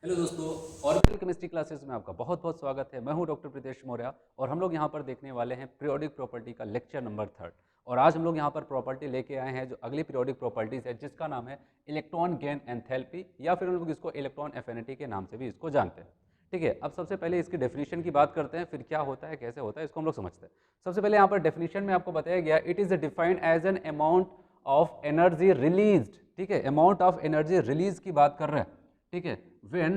Hello दोस्तों, organic chemistry classes में आपका बहुत बहुत स्वागत है। मैं हूं डॉक्टर प्रीतेश मौर्य और हम लोग यहां पर देखने वाले हैं पीरियोडिक प्रॉपर्टी का लेक्चर नंबर 3। और आज हम लोग यहां पर प्रॉपर्टी लेके आए हैं जो अगली पीरियोडिक प्रॉपर्टीज है, जिसका नाम है इलेक्ट्रॉन गेन एंथैल्पी, या फिर हम लोग इसको इलेक्ट्रॉन एफिनिटी के नाम से भी इसको जानते हैं। ठीक है, अब सबसे पहले इसकी डेफिनेशन की बात करते हैं, फिर क्या होता है, कैसे होता है, इसको हम लोग समझते हैं। सबसे पहले यहाँ पर डेफिनेशन में आपको बताया गया, it is defined as an amount of energy released. ठीक है, अमाउंट ऑफ एनर्जी रिलीज की बात कर रहे हैं। ठीक है, when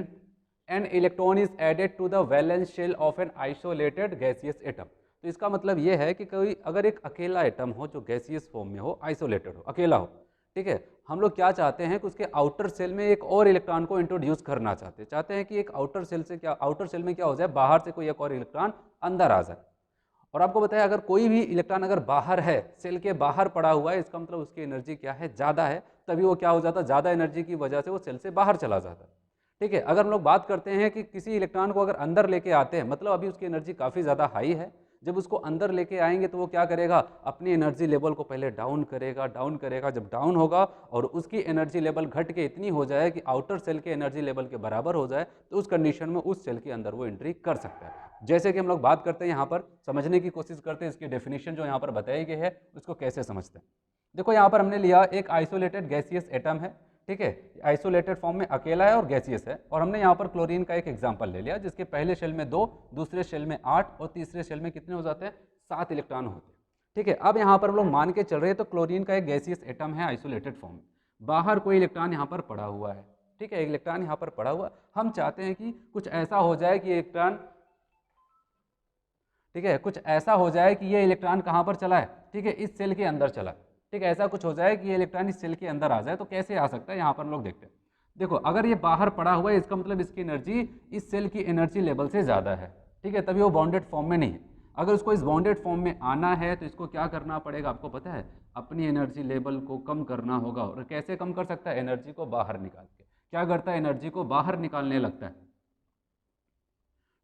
an electron is added to the valence shell of an isolated gaseous atom. तो इसका मतलब ये है कि कोई अगर एक अकेला एटम हो जो गैसियस फॉर्म में हो, आइसोलेटेड हो, अकेला हो, ठीक है, हम लोग क्या चाहते हैं कि उसके आउटर सेल में एक और इलेक्ट्रॉन को इंट्रोड्यूस करना चाहते हैं कि एक आउटर सेल से क्या, आउटर सेल में क्या हो जाए, बाहर से कोई एक और इलेक्ट्रॉन अंदर आ जाए। और आपको बताया अगर कोई भी इलेक्ट्रॉन अगर बाहर है, सेल के बाहर पड़ा हुआ है, इसका मतलब उसकी एनर्जी क्या है, ज़्यादा है, तभी वो क्या हो जाता है, ज़्यादा एनर्जी की वजह से वो सेल से बाहर चला जाता है। ठीक है, अगर हम लोग बात करते हैं कि किसी इलेक्ट्रॉन को अगर अंदर लेके आते हैं, मतलब अभी उसकी एनर्जी काफ़ी ज़्यादा हाई है, जब उसको अंदर लेके आएंगे तो वो क्या करेगा, अपनी एनर्जी लेवल को पहले डाउन करेगा, डाउन करेगा। जब डाउन होगा और उसकी एनर्जी लेवल घट के इतनी हो जाए कि आउटर सेल के एनर्जी लेवल के बराबर हो जाए, तो उस कंडीशन में उस सेल के अंदर वो एंट्री कर सकता है। जैसे कि हम लोग बात करते हैं, यहाँ पर समझने की कोशिश करते हैं, इसकी डेफिनेशन जो यहाँ पर बताई गई है उसको कैसे समझते हैं। देखो यहाँ पर हमने लिया एक आइसोलेटेड गैसियस एटम है। ठीक है, आइसोलेटेड फॉर्म में अकेला है और गैसियस है, और हमने यहाँ पर क्लोरीन का एक एग्जांपल ले लिया, जिसके पहले शेल में 2, दूसरे शेल में 8 और तीसरे शेल में कितने हो जाते हैं, 7 इलेक्ट्रॉन होते हैं। ठीक है, अब यहाँ पर हम लोग मान के चल रहे हैं तो क्लोरीन का एक गैसियस एटम है आइसोलेटेड फॉर्म में, बाहर कोई इलेक्ट्रॉन यहाँ पर पड़ा हुआ है। ठीक है, एक इलेक्ट्रॉन यहाँ पर पड़ा हुआ, हम चाहते हैं कि कुछ ऐसा हो जाए कि इलेक्ट्रॉन, ठीक है, कुछ ऐसा हो जाए कि ये इलेक्ट्रॉन कहाँ पर चला है, ठीक है, इस सेल के अंदर चला है। ठीक है, ऐसा कुछ हो जाए कि ये इलेक्ट्रॉन इस सेल के अंदर आ जाए। तो कैसे आ सकता है, यहाँ पर हम लोग देखते हैं। देखो, अगर ये बाहर पड़ा हुआ है, इसका मतलब इसकी एनर्जी इस सेल की एनर्जी लेवल से ज़्यादा है। ठीक है, तभी वो बॉन्डेड फॉर्म में नहीं है। अगर उसको इस बॉन्डेड फॉर्म में आना है तो इसको क्या करना पड़ेगा, आपको पता है, अपनी एनर्जी लेवल को कम करना होगा। और कैसे कम कर सकता है, एनर्जी को बाहर निकाल के। क्या करता है, एनर्जी को बाहर निकालने लगता है।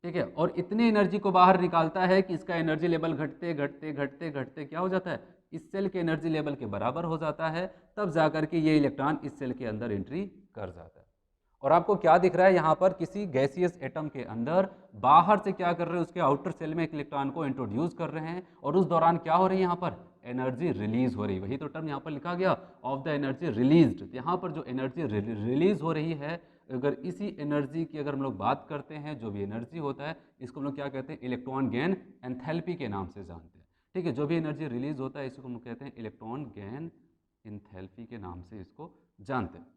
ठीक है, और इतनी एनर्जी को बाहर निकालता है कि इसका एनर्जी लेवल घटते घटते घटते घटते क्या हो जाता है, इस सेल के एनर्जी लेवल के बराबर हो जाता है। तब जाकर के ये इलेक्ट्रॉन इस सेल के अंदर एंट्री कर जाता है। और आपको क्या दिख रहा है, यहाँ पर किसी गैसियस एटम के अंदर बाहर से क्या कर रहे हैं, उसके आउटर सेल में एक इलेक्ट्रॉन को इंट्रोड्यूस कर रहे हैं, और उस दौरान क्या हो रही है, यहाँ पर एनर्जी रिलीज हो रही है। वही तो टर्म यहाँ पर लिखा गया, ऑफ द एनर्जी रिलीज्ड। यहाँ पर जो एनर्जी रिलीज हो रही है, अगर इसी एनर्जी की अगर हम लोग बात करते हैं, जो भी एनर्जी होता है, इसको हम लोग क्या कहते हैं, इलेक्ट्रॉन गेन एंथैल्पी के नाम से जानते हैं। ठीक है, जो भी एनर्जी रिलीज होता है इसको हम लोग कहते हैं इलेक्ट्रॉन गेन एंथैल्पी के नाम से इसको जानते हैं।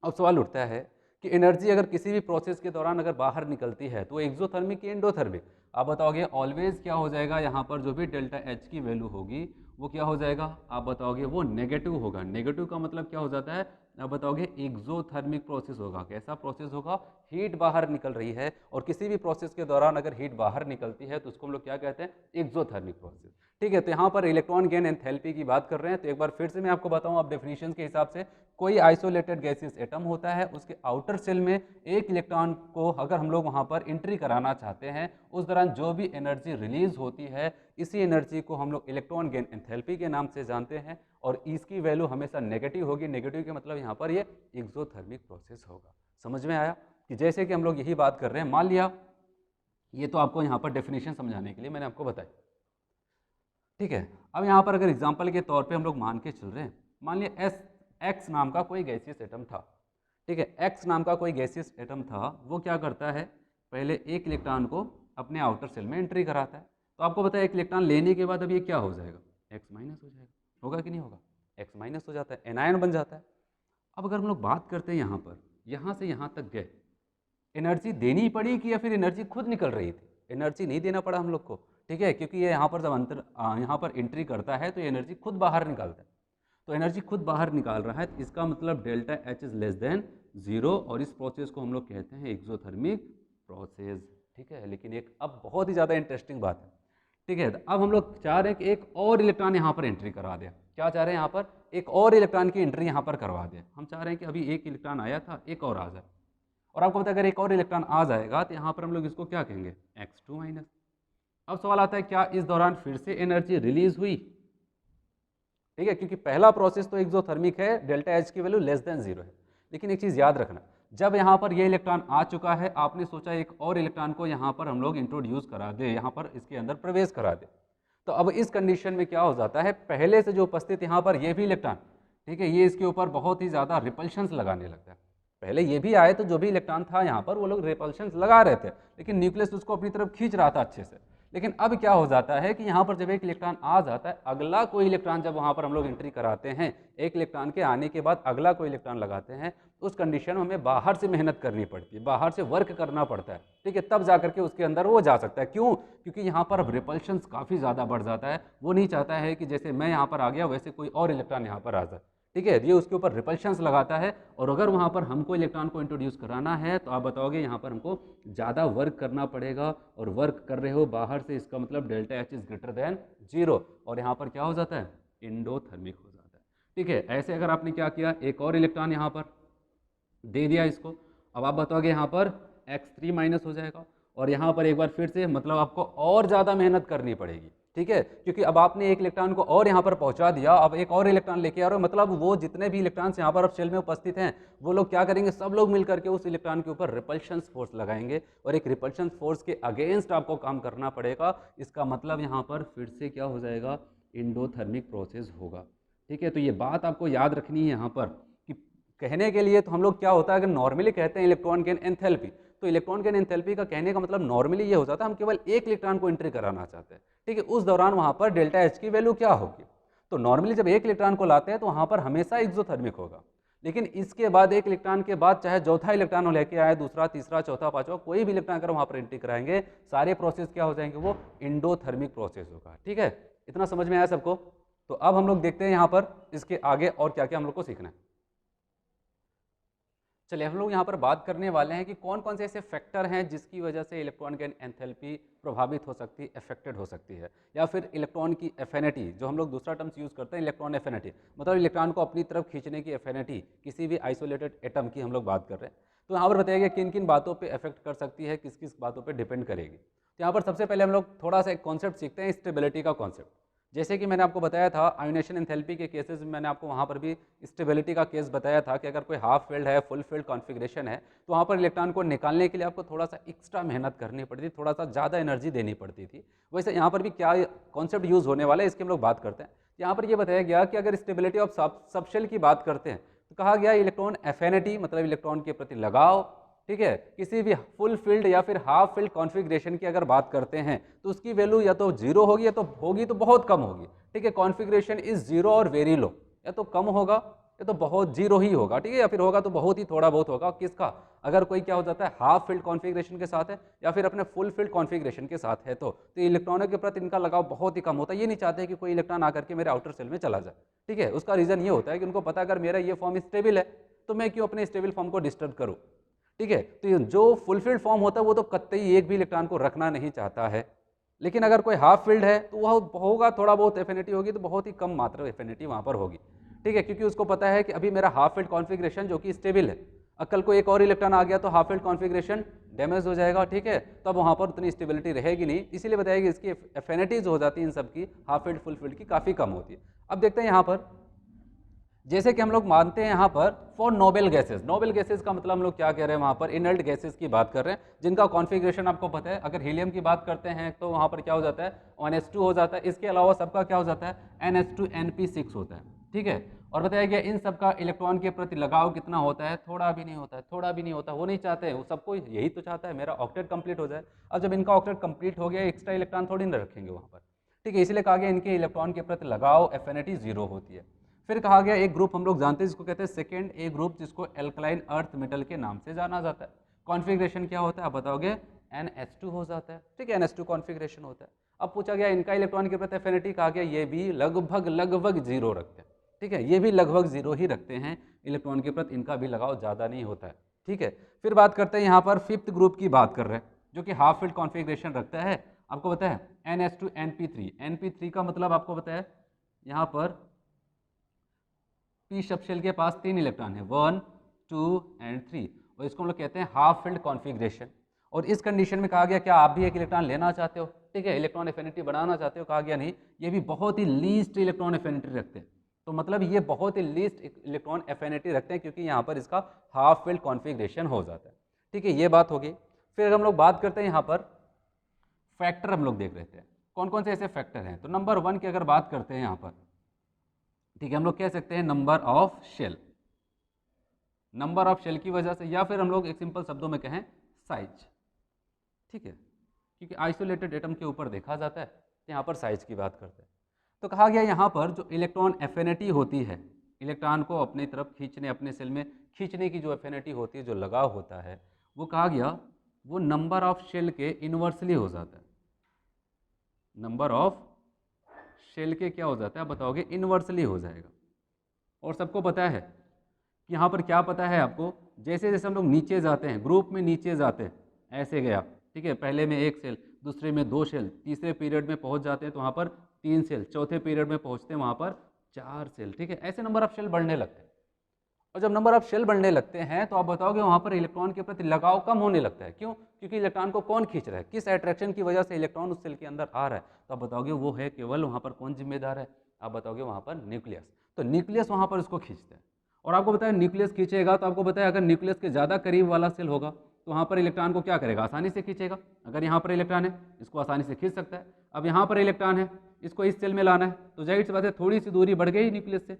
अब सवाल उठता है कि एनर्जी अगर किसी भी प्रोसेस के दौरान अगर बाहर निकलती है तो एक्सोथर्मिक या एंडोथर्मिक, आप बताओगे ऑलवेज क्या हो जाएगा, यहाँ पर जो भी डेल्टा एच की वैल्यू होगी वो क्या हो जाएगा, आप बताओगे वो नेगेटिव होगा। नेगेटिव का मतलब क्या हो जाता है, आप बताओगे एक्सोथर्मिक प्रोसेस होगा। कैसा प्रोसेस होगा, हीट बाहर निकल रही है, और किसी भी प्रोसेस के दौरान अगर हीट बाहर निकलती है तो उसको हम लोग क्या कहते हैं, एक्सोथर्मिक प्रोसेस। ठीक है, तो यहाँ पर इलेक्ट्रॉन गेन एंथैल्पी की बात कर रहे हैं। तो एक बार फिर से मैं आपको बताऊं, आप डेफिनेशन के हिसाब से, कोई आइसोलेटेड गैसियस एटम होता है, उसके आउटर सेल में एक इलेक्ट्रॉन को अगर हम लोग वहाँ पर एंट्री कराना चाहते हैं, उस दौरान जो भी एनर्जी रिलीज होती है, इसी एनर्जी को हम लोग इलेक्ट्रॉन गेन एंथैल्पी के नाम से जानते हैं, और इसकी वैल्यू हमेशा नेगेटिव होगी। नेगेटिव के मतलब यहाँ पर ये एक्सोथर्मिक प्रोसेस होगा। समझ में आया कि जैसे कि हम लोग यही बात कर रहे हैं, मान लिया, ये तो आपको यहाँ पर डेफिनेशन समझाने के लिए मैंने आपको बताई। ठीक है, अब यहाँ पर अगर एग्जाम्पल के तौर पे हम लोग मान के चल रहे हैं, मान लिया एस एक्स नाम का कोई गैसियस एटम था। ठीक है, एक्स नाम का कोई गैसियस एटम था, वो क्या करता है, पहले एक इलेक्ट्रॉन को अपने आउटर सेल में एंट्री कराता है। तो आपको पता है एक इलेक्ट्रॉन लेने के बाद अब ये क्या हो जाएगा, एक्स माइनस हो जाएगा, होगा कि नहीं होगा, एक्स माइनस हो जाता है, एनायन बन जाता है। अब अगर हम लोग बात करते हैं यहाँ पर, यहाँ से यहाँ तक गए, एनर्जी देनी पड़ी कि या फिर एनर्जी खुद निकल रही थी, एनर्जी नहीं देना पड़ा हम लोग को। ठीक है, क्योंकि ये यहाँ पर जब यहाँ पर एंट्री करता है तो ये एनर्जी खुद बाहर निकालता है। तो एनर्जी खुद बाहर निकाल रहा है, तो इसका मतलब delta H is less than 0, और इस प्रोसेस को हम लोग कहते हैं एक्सोथर्मिक प्रोसेस। ठीक है, लेकिन एक अब बहुत ही ज़्यादा इंटरेस्टिंग बात है। ठीक है, तो अब हम लोग चाह रहे हैं कि एक और इलेक्ट्रॉन यहाँ पर एंट्री करा दे। क्या चाह रहे हैं, यहाँ पर एक और इलेक्ट्रॉन की एंट्री यहाँ पर करवा दे। हम चाह रहे हैं कि अभी एक इलेक्ट्रॉन आया था, एक और आ जाए। और आपको पता है अगर एक और इलेक्ट्रॉन आ जाएगा तो यहाँ पर हम लोग इसको क्या कहेंगे, x2 माइनस। अब सवाल आता है, क्या इस दौरान फिर से एनर्जी रिलीज हुई। ठीक है, क्योंकि पहला प्रोसेस तो एक्सोथर्मिक है, डेल्टा एच की वैल्यू लेस देन 0 है। लेकिन एक चीज़ याद रखना, जब यहाँ पर ये इलेक्ट्रॉन आ चुका है, आपने सोचा एक और इलेक्ट्रॉन को यहाँ पर हम लोग इंट्रोड्यूस करा दे, यहाँ पर इसके अंदर प्रवेश करा दे। तो अब इस कंडीशन में क्या हो जाता है, पहले से जो उपस्थित यहाँ पर ये भी इलेक्ट्रॉन, ठीक है, ये इसके ऊपर बहुत ही ज़्यादा रिपल्शंस लगाने लगता है। पहले ये भी आए तो जो भी इलेक्ट्रॉन था यहाँ पर वो लोग रिपल्शंस लगा रहे थे, लेकिन न्यूक्लियस उसको अपनी तरफ खींच रहा था अच्छे से। लेकिन अब क्या हो जाता है कि यहाँ पर जब एक इलेक्ट्रॉन आ जाता है, अगला कोई इलेक्ट्रॉन जब वहाँ पर हम लोग एंट्री कराते हैं, एक इलेक्ट्रॉन के आने के बाद अगला कोई इलेक्ट्रॉन लगाते हैं, उस कंडीशन में हमें बाहर से मेहनत करनी पड़ती है, बाहर से वर्क करना पड़ता है, ठीक है, तब जा करके उसके अंदर वो जा सकता है। क्यों? क्योंकि यहाँ पर अब रिपल्शंस काफ़ी ज़्यादा बढ़ जाता है। वो नहीं चाहता है कि जैसे मैं यहाँ पर आ गया वैसे कोई और इलेक्ट्रॉन यहाँ पर आ जाए, ठीक है, ये उसके ऊपर रिपल्शंस लगाता है। और अगर वहाँ पर हमको इलेक्ट्रॉन को इंट्रोड्यूस कराना है तो आप बताओगे यहाँ पर हमको ज़्यादा वर्क करना पड़ेगा, और वर्क कर रहे हो बाहर से, इसका मतलब delta H is greater than 0, और यहाँ पर क्या हो जाता है, इंडोथर्मिक हो जाता है, ठीक है। ऐसे अगर आपने क्या किया, एक और इलेक्ट्रॉन यहाँ पर दे दिया इसको, अब आप बताओगे यहाँ पर x3 माइनस हो जाएगा, और यहाँ पर एक बार फिर से मतलब आपको और ज़्यादा मेहनत करनी पड़ेगी, ठीक है, क्योंकि अब आपने एक इलेक्ट्रॉन को और यहाँ पर पहुँचा दिया, अब एक और इलेक्ट्रॉन लेके आ रहे हो, मतलब वो जितने भी इलेक्ट्रॉन्स यहाँ पर अब शेल में उपस्थित हैं, वो लोग क्या करेंगे, सब लोग मिल करके उस इलेक्ट्रॉन के ऊपर रिपल्शंस फोर्स लगाएंगे, और एक रिपल्शन फोर्स के अगेंस्ट आपको काम करना पड़ेगा। इसका मतलब यहाँ पर फिर से क्या हो जाएगा, इंडोथर्मिक प्रोसेस होगा, ठीक है। तो ये बात आपको याद रखनी है यहाँ पर कि कहने के लिए तो हम लोग क्या होता है, अगर नॉर्मली कहते हैं इलेक्ट्रॉन गेन एंथैल्पी, तो इलेक्ट्रॉन गेन एंथैल्पी का कहने का मतलब नॉर्मली ये हो जाता है हम केवल एक इलेक्ट्रॉन को एंट्री कराना चाहते हैं, ठीक है, उस दौरान वहाँ पर डेल्टा एच की वैल्यू क्या होगी। तो नॉर्मली जब एक इलेक्ट्रॉन को लाते हैं तो वहाँ पर हमेशा एक्सोथर्मिक होगा, लेकिन इसके बाद एक इलेक्ट्रॉन के बाद चाहे चौथा इलेक्ट्रॉन लेके आए, दूसरा, तीसरा, चौथा, पांचवा, कोई भी इलेक्ट्रॉन अगर वहाँ पर एंट्री कराएंगे, सारे प्रोसेस क्या हो जाएंगे, वो इंडोथर्मिक प्रोसेस होगा, ठीक है। इतना समझ में आया सबको? तो अब हम लोग देखते हैं यहाँ पर इसके आगे और क्या क्या हम लोग को सीखना है। चलिए हम लोग यहाँ पर बात करने वाले हैं कि कौन कौन से ऐसे फैक्टर हैं जिसकी वजह से इलेक्ट्रॉन गेन एंथैल्पी प्रभावित हो सकती है, अफेक्टेड हो सकती है, या फिर इलेक्ट्रॉन की एफिनिटी, जो हम लोग दूसरा टर्म्स यूज़ करते हैं इलेक्ट्रॉन एफिनिटी, मतलब इलेक्ट्रॉन को अपनी तरफ खींचने की एफिनिटी किसी भी आइसोलेटेड एटम की हम लोग बात कर रहे हैं। तो यहाँ पर बताइए किन किन बातों पर अफेक्ट कर सकती है, किस किस बातों पर डिपेंड करेगी। तो यहाँ पर सबसे पहले हम लोग थोड़ा सा एक कॉन्सेप्ट सीखते हैं, स्टेबिलिटी का कॉन्सेप्ट। जैसे कि मैंने आपको बताया था आयोनेशन एंथैल्पी के केसेस में, मैंने आपको वहाँ पर भी स्टेबिलिटी का केस बताया था कि अगर कोई हाफ फील्ड है, फुल फील्ड कॉन्फ़िगरेशन है, तो वहाँ पर इलेक्ट्रॉन को निकालने के लिए आपको थोड़ा सा एक्स्ट्रा मेहनत करनी पड़ती थी, थोड़ा सा ज़्यादा एनर्जी देनी पड़ती थी। वैसे यहाँ पर भी क्या कॉन्सेप्ट यूज़ होने वाला है इसकी हम लोग बात करते हैं। यहाँ पर ये बताया गया कि अगर स्टेबिलिटी ऑफ सबशेल की बात करते हैं तो कहा गया इलेक्ट्रॉन एफिनिटी, मतलब इलेक्ट्रॉन के प्रति लगाव, ठीक है, किसी भी फुल फील्ड या फिर हाफ फील्ड कॉन्फ़िगरेशन की अगर बात करते हैं तो उसकी वैल्यू या तो जीरो होगी, या तो होगी तो बहुत कम होगी, ठीक है। कॉन्फ़िगरेशन इज जीरो और वेरी लो, या तो कम होगा या तो बहुत जीरो ही होगा, ठीक है, या फिर होगा तो बहुत ही थोड़ा बहुत होगा। किसका? अगर कोई क्या हो जाता है हाफ फील्ड कॉन्फ़िगरेशन के साथ है या फिर अपने फुल फील्ड कॉन्फ़िगरेशन के साथ है, तो इलेक्ट्रॉनों के प्रति इनका लगाव बहुत ही कम होता है। ये नहीं चाहते कि कोई इलेक्ट्रॉन आकर के मेरे आउटर सेल में चला जाए, ठीक है। उसका रीज़न ये होता है कि उनको पता है अगर मेरा ये फॉर्म स्टेबल है तो मैं क्यों अपने स्टेबल फॉर्म को डिस्टर्ब करूँ, ठीक है। तो जो फुलफिल्ड फॉर्म होता है वो तो कतई एक भी इलेक्ट्रॉन को रखना नहीं चाहता है, लेकिन अगर कोई हाफ फील्ड है तो वह होगा, थोड़ा बहुत एफिनिटी होगी तो बहुत ही कम मात्रा एफिनिटी वहाँ पर होगी, ठीक है, क्योंकि उसको पता है कि अभी मेरा हाफ फील्ड कॉन्फ़िगरेशन जो कि स्टेबल है, कल को एक और इलेक्ट्रॉन आ गया तो हाफ फील्ड कॉन्फ़िगरेशन डैमेज हो जाएगा, ठीक है, तब वहाँ पर उतनी स्टेबिलिटी रहेगी नहीं। इसीलिए बताया कि इसकी एफिनिटीज हो जाती है इन सब की, हाफ फील्ड फुल फील्ड की काफ़ी कम होती है। अब देखते हैं यहाँ पर, जैसे कि हम लोग मानते हैं यहाँ पर for noble gases, noble gases का मतलब हम लोग क्या कह रहे हैं, वहाँ पर इनर्ट गैसेस की बात कर रहे हैं जिनका कॉन्फ़िगरेशन आपको पता है। अगर हीलियम की बात करते हैं तो वहाँ पर क्या हो जाता है, NH2 हो जाता है। इसके अलावा सबका क्या हो जाता है, NH2NP6 होता है, ठीक है। और बताया गया इन सबका इलेक्ट्रॉन के प्रति लगाव कितना होता है, थोड़ा भी नहीं होता है, थोड़ा भी नहीं होता। वो नहीं चाहते हैं, वो सबको यही तो चाहता है मेरा ऑक्टेट कंप्लीट हो जाए। अब जब इनका ऑक्टेट कंप्लीट हो गया, एक्स्ट्रा इलेक्ट्रॉन थोड़ी ना रखेंगे वहाँ पर, ठीक है, इसलिए कहा गया इनके इलेक्ट्रॉन के प्रति लगाव एफिनिटी जीरो होती है। फिर कहा गया एक ग्रुप हम लोग जानते हैं जिसको कहते हैं सेकेंड ए ग्रुप, जिसको एल्कलाइन अर्थ मेटल के नाम से जाना जाता है। कॉन्फ़िगरेशन क्या होता है आप बताओगे, NH2 हो जाता है, ठीक है, NH2 कॉन्फ़िगरेशन होता है। अब पूछा गया इनका इलेक्ट्रॉन के प्रति एफिनिटी, कहा गया ये भी लगभग जीरो रखते हैं, ठीक है, ये भी लगभग जीरो ही रखते हैं इलेक्ट्रॉन के प्रति, इनका भी लगाव ज़्यादा नहीं होता है, ठीक है। फिर बात करते हैं यहाँ पर फिफ्थ ग्रुप की बात कर रहे हैं जो कि हाफ फील्ड कॉन्फ़िगरेशन रखता है। आपको पता है NH2NP3, NP3 का मतलब आपको पता है यहाँ पर पी सबशेल के पास 3 इलेक्ट्रॉन है, 1, 2 एंड 3, और इसको हम लोग कहते हैं हाफ फील्ड कॉन्फ़िगरेशन। और इस कंडीशन में कहा गया क्या आप भी एक इलेक्ट्रॉन लेना चाहते हो, ठीक है, इलेक्ट्रॉन एफिनिटी बढ़ाना चाहते हो, कहा गया नहीं, ये भी बहुत ही लीस्ट इलेक्ट्रॉन एफिनिटी रखते हैं, तो मतलब ये बहुत ही लीस्ट इलेक्ट्रॉन एफिनिटी रखते हैं, क्योंकि यहाँ पर इसका हाफ फील्ड कॉन्फ़िगरेशन हो जाता है। ठीक है, ये बात होगी। फिर अगर हम लोग बात करते हैं यहाँ पर फैक्टर, हम लोग देख लेते हैं कौन कौन से ऐसे फैक्टर हैं। तो नंबर 1 की अगर बात करते हैं यहाँ पर, ठीक है, हम लोग कह सकते हैं number of shell, number of shell की वजह से, या फिर हम लोग एक सिंपल शब्दों में कहें साइज। ठीक है, क्योंकि आइसोलेटेड एटम के ऊपर देखा जाता है, यहाँ पर साइज की बात करते हैं। तो कहा गया यहाँ पर जो इलेक्ट्रॉन एफिनिटी होती है, इलेक्ट्रॉन को अपनी तरफ खींचने, अपने सेल में खींचने की जो एफिनिटी होती है, जो लगाव होता है, वो कहा गया वो नंबर ऑफ शेल के इन्वर्सली हो जाता है। नंबर ऑफ शेल के क्या हो जाता है, आप बताओगे, इन्वर्सली हो जाएगा। और सबको पता है कि यहाँ पर क्या पता है आपको, जैसे जैसे हम लोग नीचे जाते हैं, ग्रुप में नीचे जाते हैं, ऐसे गया, ठीक है, पहले में 1 सेल, दूसरे में 2 सेल, तीसरे पीरियड में पहुँच जाते हैं तो वहाँ पर 3 सेल, चौथे पीरियड में पहुँचते हैं वहाँ पर 4 सेल। ठीक है, ऐसे नंबर ऑफ शेल बढ़ने लगते हैं। और जब नंबर ऑफ शेल बढ़ने लगते हैं तो आप बताओगे वहाँ पर इलेक्ट्रॉन के प्रति लगाव कम होने लगता है। क्यों? क्योंकि इलेक्ट्रॉन को कौन खींच रहा है, किस अट्रैक्शन की वजह से इलेक्ट्रॉन उस सेल के अंदर आ रहा है, तो आप बताओगे वो है केवल वहाँ पर कौन जिम्मेदार है, आप बताओगे वहाँ पर न्यूक्लियस। तो न्यूक्लियस वहाँ पर उसको खींचता है। और आपको बताया न्यूक्लियस खींचेगा, तो आपको बताया अगर न्यूक्लियस के ज़्यादा करीब वाला सेल होगा तो वहाँ पर इलेक्ट्रॉन को क्या करेगा, आसानी से खींचेगा। अगर यहाँ पर इलेक्ट्रॉन है, इसको आसानी से खींच सकता है। अब यहाँ पर इलेक्ट्रॉन है, इसको इस सेल में लाना है, तो जाहिर सी बात है थोड़ी सी दूरी बढ़ गई न्यूक्लियस से।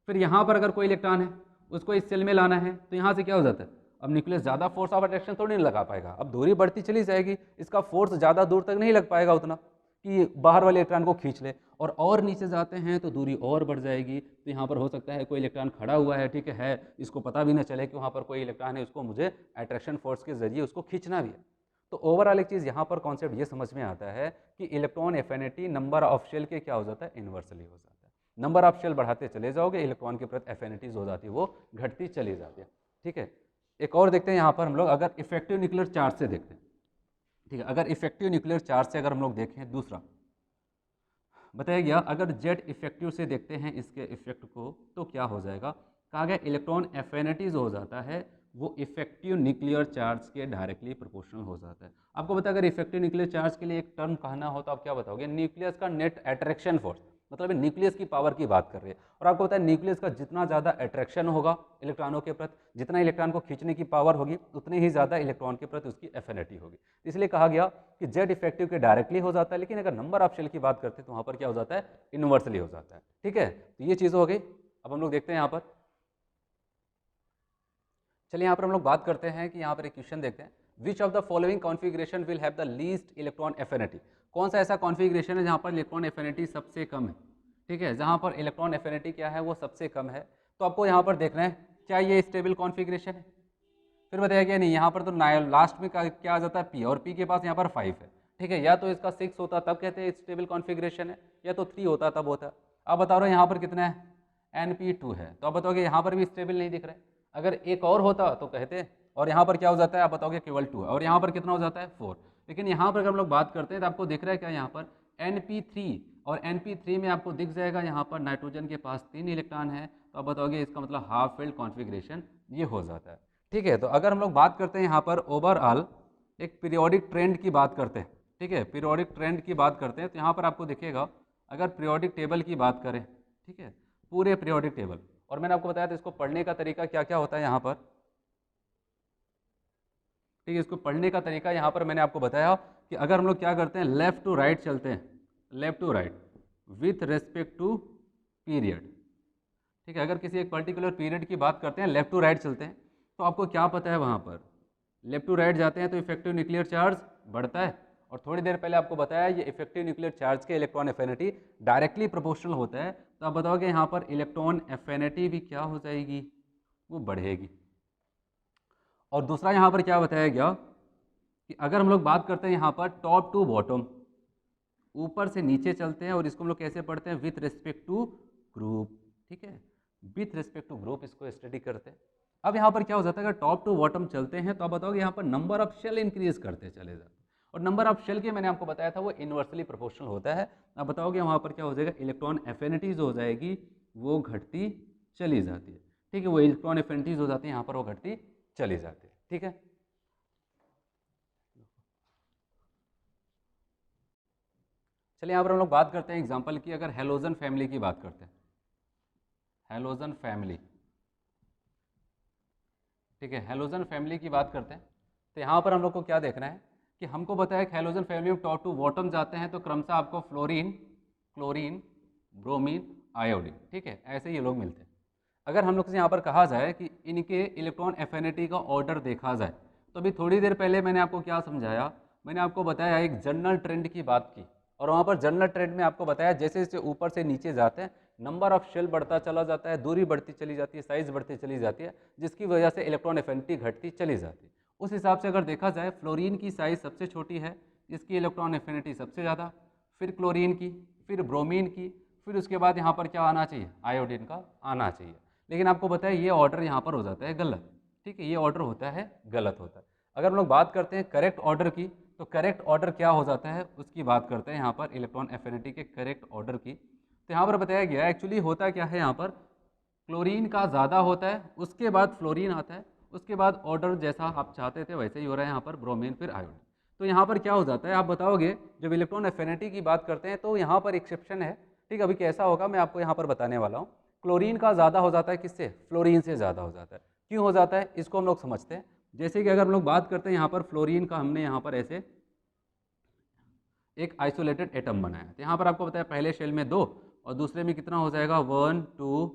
फिर यहाँ पर अगर कोई इलेक्ट्रॉन है, उसको इस सेल में लाना है, तो यहाँ से क्या हो जाता है, अब न्यूक्लियस ज़्यादा फोर्स ऑफ अट्रैक्शन थोड़ी नहीं लगा पाएगा, अब दूरी बढ़ती चली जाएगी, इसका फोर्स ज़्यादा दूर तक नहीं लग पाएगा उतना कि बाहर वाले इलेक्ट्रॉन को खींच ले। और नीचे जाते हैं तो दूरी और बढ़ जाएगी। तो यहाँ पर हो सकता है कोई इलेक्ट्रॉन खड़ा हुआ है, ठीक है, इसको पता भी ना चले कि वहाँ पर कोई इलेक्ट्रॉन है, उसको मुझे अट्रैक्शन फोर्स के जरिए उसको खींचना भी है। तो ओवरऑल एक चीज़ यहाँ पर कॉन्सेप्ट ये समझ में आता है कि electron affinity number of shell के क्या हो जाता है, इन्वर्सली हो जाता है। नंबर ऑफ शेल बढ़ाते चले जाओगे, इलेक्ट्रॉन के प्रति एफिनिटीज हो जाती है वो घटती चली जाती है। ठीक है, एक और देखते हैं यहाँ पर हम लोग, अगर इफेक्टिव न्यूक्लियर चार्ज से देखते हैं। ठीक है, अगर इफेक्टिव न्यूक्लियर चार्ज से अगर हम लोग देखें, दूसरा बताया गया अगर जेड इफेक्टिव से देखते हैं इसके इफेक्ट को, तो क्या हो जाएगा, कहा गया इलेक्ट्रॉन एफिनिटीज हो जाता है वो इफेक्टिव न्यूक्लियर चार्ज के डायरेक्टली प्रोपोर्शनल हो जाता है। आपको पता है अगर इफेक्टिव न्यूक्लियर चार्ज के लिए एक टर्म कहना हो तो आप क्या बताओगे, न्यूक्लियस का नेट अट्रैक्शन फोर्स, मतलब न्यूक्लियस की पावर की बात कर रहे हैं। और आपको पता है न्यूक्लियस का जितना ज़्यादा अट्रैक्शन होगा इलेक्ट्रॉनों के प्रति, जितना इलेक्ट्रॉन को खींचने की पावर होगी, उतनी ही ज़्यादा इलेक्ट्रॉन के प्रति उसकी एफिनिटी होगी। इसलिए कहा गया कि जेड इफेक्टिव के डायरेक्टली हो जाता है, लेकिन अगर नंबर ऑफ शेल की बात करते हैं तो वहाँ पर क्या हो जाता है, इन्वर्सली हो जाता है। ठीक है, तो ये चीज़ हो गई। अब हम लोग देखते हैं यहाँ पर, चलिए यहाँ पर हम लोग बात करते हैं कि यहाँ पर एक क्वेश्चन देखते हैं, which of the following configuration will have the least electron affinity. कौन सा ऐसा कॉन्फ़िगरेशन है जहाँ पर इलेक्ट्रॉन एफिनिटी सबसे कम है। ठीक है, जहाँ पर इलेक्ट्रॉन एफिनिटी क्या है, वो सबसे कम है। तो आपको यहाँ पर देखना है क्या ये स्टेबल कॉन्फ़िगरेशन है। फिर बताया क्या, नहीं, यहाँ पर तो लास्ट में क्या आ जाता है, पी, और पी के पास यहाँ पर 5 है। ठीक है, या तो इसका 6 होता तब कहते हैं स्टेबल कॉन्फ़िगरेशन है, या तो 3 होता तब होता। अब बता रहा हूँ यहाँ पर कितना है, NP2 है, तो आप बताओगे यहाँ पर भी स्टेबल नहीं दिख रहा है। अगर एक और होता तो कहते, और यहाँ पर क्या हो जाता है, आप बताओगे केवल 2 है, और यहाँ पर कितना हो जाता है, 4। लेकिन यहाँ पर अगर हम लोग बात करते हैं तो आपको दिख रहा है क्या, यहाँ पर NP3, और NP3 में आपको दिख जाएगा यहाँ पर नाइट्रोजन के पास 3 इलेक्ट्रॉन है, तो आप बताओगे इसका मतलब हाफ फील्ड कॉन्फ़िगरेशन ये हो जाता है। ठीक है, तो अगर हम लोग बात करते हैं यहाँ पर ओवरऑल एक पीरियोडिक ट्रेंड की बात करते हैं। ठीक है, पीरियोडिक ट्रेंड की बात करते हैं तो यहाँ पर आपको दिखेगा, अगर पीरियोडिक टेबल की बात करें, ठीक है, पूरे पीरियोडिक टेबल, और मैंने आपको बताया था इसको पढ़ने का तरीका क्या क्या होता है यहाँ पर। ठीक है, इसको पढ़ने का तरीका यहाँ पर मैंने आपको बताया कि अगर हम लोग क्या करते हैं, लेफ्ट टू राइट चलते हैं, left to right with respect to period. ठीक है, अगर किसी एक पर्टिकुलर पीरियड की बात करते हैं, लेफ्ट टू राइट चलते हैं, तो आपको क्या पता है, वहाँ पर लेफ्ट टू राइट जाते हैं तो इफेक्टिव न्यूक्लियर चार्ज बढ़ता है। और थोड़ी देर पहले आपको बताया ये इफेक्टिव न्यूक्लियर चार्ज के इलेक्ट्रॉन एफिनिटी डायरेक्टली प्रोपोर्शनल होता है। तो आप बताओगे यहाँ पर इलेक्ट्रॉन एफिनिटी भी क्या हो जाएगी, वो बढ़ेगी। और दूसरा यहाँ पर क्या बताया गया कि अगर हम लोग बात करते हैं यहाँ पर टॉप टू बॉटम, ऊपर से नीचे चलते हैं, और इसको हम लोग कैसे पढ़ते हैं, विथ रिस्पेक्ट टू ग्रुप। ठीक है, विथ रिस्पेक्ट टू ग्रुप इसको स्टडी करते हैं। अब यहाँ पर क्या हो जाता है, अगर टॉप टू बॉटम चलते हैं तो आप बताओगे यहाँ पर नंबर ऑफ शेल इंक्रीज करते चले जाते हैं, और नंबर ऑफ शेल के मैंने आपको बताया था वो इन्वर्सली प्रोपोर्शनल होता है। आप बताओगे वहाँ पर क्या हो जाएगा, इलेक्ट्रॉन एफिनिटीज हो जाएगी वो घटती चली जाती है। ठीक है, वो इलेक्ट्रॉन एफिनिटीज हो जाती है यहाँ पर वो घटती चली जाती है। ठीक है, चलिए यहाँ पर हम लोग बात करते हैं एग्जाम्पल की, अगर हेलोजन फैमिली की बात करते हैं। हैलोजन फैमिली, ठीक है, हैलोजन फैमिली की बात करते हैं। तो यहाँ पर हम लोग को क्या देखना है कि हमको बताया कि हैलोजन फैमिली में टॉप टू बॉटम जाते हैं तो क्रमशः आपको फ्लोरीन, क्लोरीन, ब्रोमीन, आयोडीन, ठीक है, ऐसे ये लोग मिलते हैं। अगर हम लोग से यहाँ पर कहा जाए कि इनके इलेक्ट्रॉन एफिनिटी का ऑर्डर देखा जाए, तो अभी थोड़ी देर पहले मैंने आपको क्या समझाया, मैंने आपको बताया एक जनरल ट्रेंड की बात की, और वहाँ पर जनरल ट्रेंड में आपको बताया जैसे जैसे ऊपर से नीचे जाते हैं नंबर ऑफ शेल बढ़ता चला जाता है, दूरी बढ़ती चली जाती है, साइज बढ़ती चली जाती है, जिसकी वजह से इलेक्ट्रॉन एफिनिटी घटती चली जाती है। उस हिसाब से अगर देखा जाए फ्लोरीन की साइज सबसे छोटी है, इसकी इलेक्ट्रॉन एफिनिटी सबसे ज़्यादा, फिर क्लोरीन की, फिर ब्रोमीन की, फिर उसके बाद यहाँ पर क्या आना चाहिए, आयोडीन का आना चाहिए। लेकिन आपको बताया ये ऑर्डर यहाँ पर हो जाता है गलत, ठीक है, ये ऑर्डर होता है गलत होता है। अगर हम लोग बात करते हैं करेक्ट ऑर्डर की, तो करेक्ट ऑर्डर क्या हो जाता है उसकी बात करते हैं यहाँ पर इलेक्ट्रॉन एफिनिटी के करेक्ट ऑर्डर की। तो यहाँ पर बताया गया एक्चुअली होता क्या है, यहाँ पर क्लोरीन का ज़्यादा होता है, उसके बाद फ्लोरीन आता है, उसके बाद ऑर्डर जैसा आप चाहते थे वैसे ही हो रहा है यहाँ पर ब्रोमीन फिर आयोडीन। तो यहाँ पर क्या हो जाता है आप बताओगे, जब इलेक्ट्रॉन एफिनिटी की बात करते हैं तो यहाँ पर एक्सेप्शन है, ठीक, अभी कैसा होगा मैं आपको यहाँ पर बताने वाला हूँ। क्लोरीन का ज़्यादा हो जाता है किससे, फ्लोरीन से ज़्यादा हो जाता है। क्यों हो जाता है इसको हम लोग समझते हैं। जैसे कि अगर हम लोग बात करते हैं यहाँ पर फ्लोरीन का, हमने यहाँ पर ऐसे एक आइसोलेटेड एटम बनाया, तो यहाँ पर आपको बताया पहले शेल में 2 और दूसरे में कितना हो जाएगा 1 2